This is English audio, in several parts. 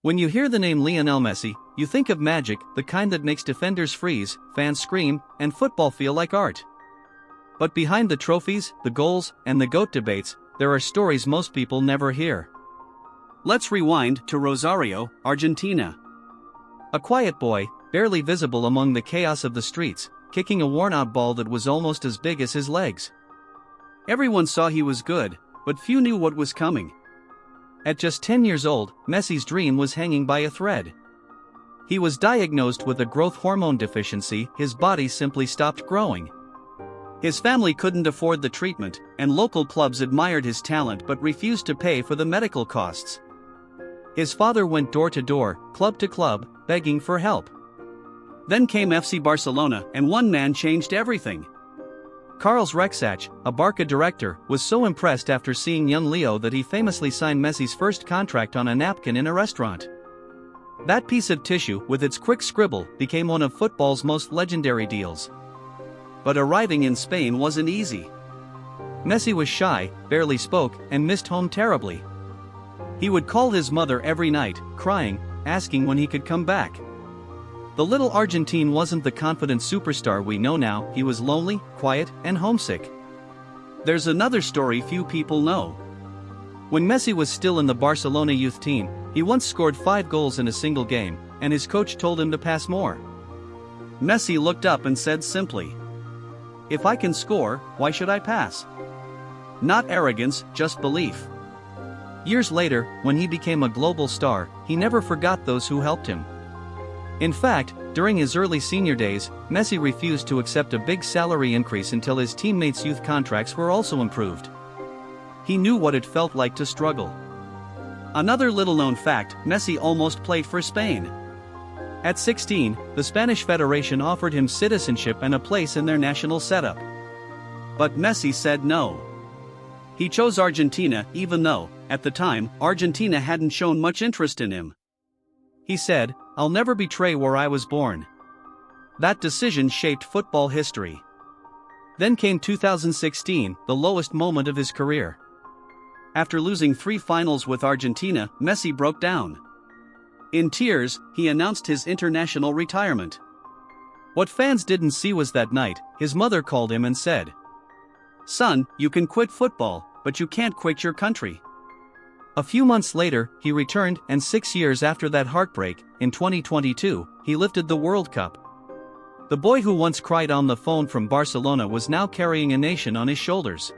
When you hear the name Lionel Messi, you think of magic, the kind that makes defenders freeze, fans scream, and football feel like art. But behind the trophies, the goals, and the GOAT debates, there are stories most people never hear. Let's rewind to Rosario, Argentina. A quiet boy, barely visible among the chaos of the streets, kicking a worn-out ball that was almost as big as his legs. Everyone saw he was good, but few knew what was coming. At just 10 years old, Messi's dream was hanging by a thread. He was diagnosed with a growth hormone deficiency. His body simply stopped growing. His family couldn't afford the treatment, and local clubs admired his talent but refused to pay for the medical costs. His father went door to door, club to club, begging for help. Then came FC Barcelona, and one man changed everything. Carlos Rexach, a Barca director, was so impressed after seeing young Leo that he famously signed Messi's first contract on a napkin in a restaurant. That piece of tissue, with its quick scribble, became one of football's most legendary deals. But arriving in Spain wasn't easy. Messi was shy, barely spoke, and missed home terribly. He would call his mother every night, crying, asking when he could come back. The little Argentine wasn't the confident superstar we know now. He was lonely, quiet, and homesick. There's another story few people know. When Messi was still in the Barcelona youth team, he once scored 5 goals in a single game, and his coach told him to pass more. Messi looked up and said simply, "If I can score, why should I pass?" Not arrogance, just belief. Years later, when he became a global star, he never forgot those who helped him. In fact, during his early senior days, Messi refused to accept a big salary increase until his teammates' youth contracts were also improved. He knew what it felt like to struggle. Another little-known fact, Messi almost played for Spain. At 16, the Spanish Federation offered him citizenship and a place in their national setup. But Messi said no. He chose Argentina even though, at the time, Argentina hadn't shown much interest in him. He said, "I'll never betray where I was born." That decision shaped football history. Then came 2016, the lowest moment of his career. After losing 3 finals with Argentina, Messi broke down. In tears, he announced his international retirement. What fans didn't see was that night, his mother called him and said, "Son, you can quit football, but you can't quit your country." A few months later, he returned, and 6 years after that heartbreak, in 2022, he lifted the World Cup. The boy who once cried on the phone from Barcelona was now carrying a nation on his shoulders.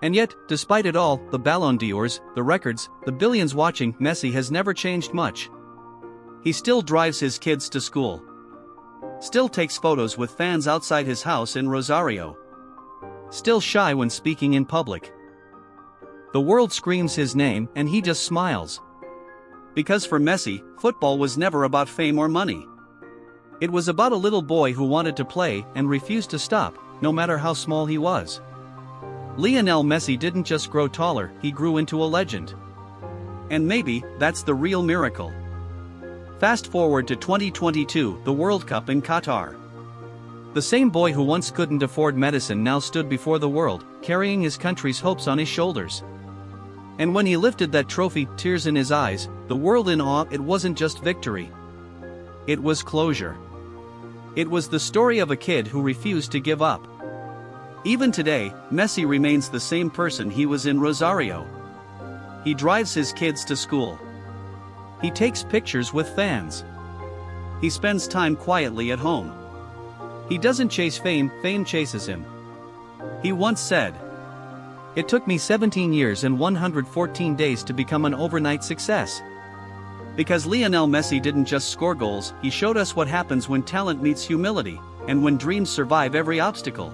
And yet, despite it all, the Ballon d'Ors, the records, the billions watching, Messi has never changed much. He still drives his kids to school. Still takes photos with fans outside his house in Rosario. Still shy when speaking in public. The world screams his name, and he just smiles. Because for Messi, football was never about fame or money. It was about a little boy who wanted to play and refused to stop, no matter how small he was. Lionel Messi didn't just grow taller, he grew into a legend. And maybe, that's the real miracle. Fast forward to 2022, the World Cup in Qatar. The same boy who once couldn't afford medicine now stood before the world, carrying his country's hopes on his shoulders. And when he lifted that trophy, tears in his eyes, the world in awe. It wasn't just victory. It was closure. It was the story of a kid who refused to give up. Even today, Messi remains the same person he was in Rosario. He drives his kids to school. He takes pictures with fans. He spends time quietly at home. He doesn't chase fame, fame chases him. He once said, "It took me 17 years and 114 days to become an overnight success." Because Lionel Messi didn't just score goals, he showed us what happens when talent meets humility, and when dreams survive every obstacle.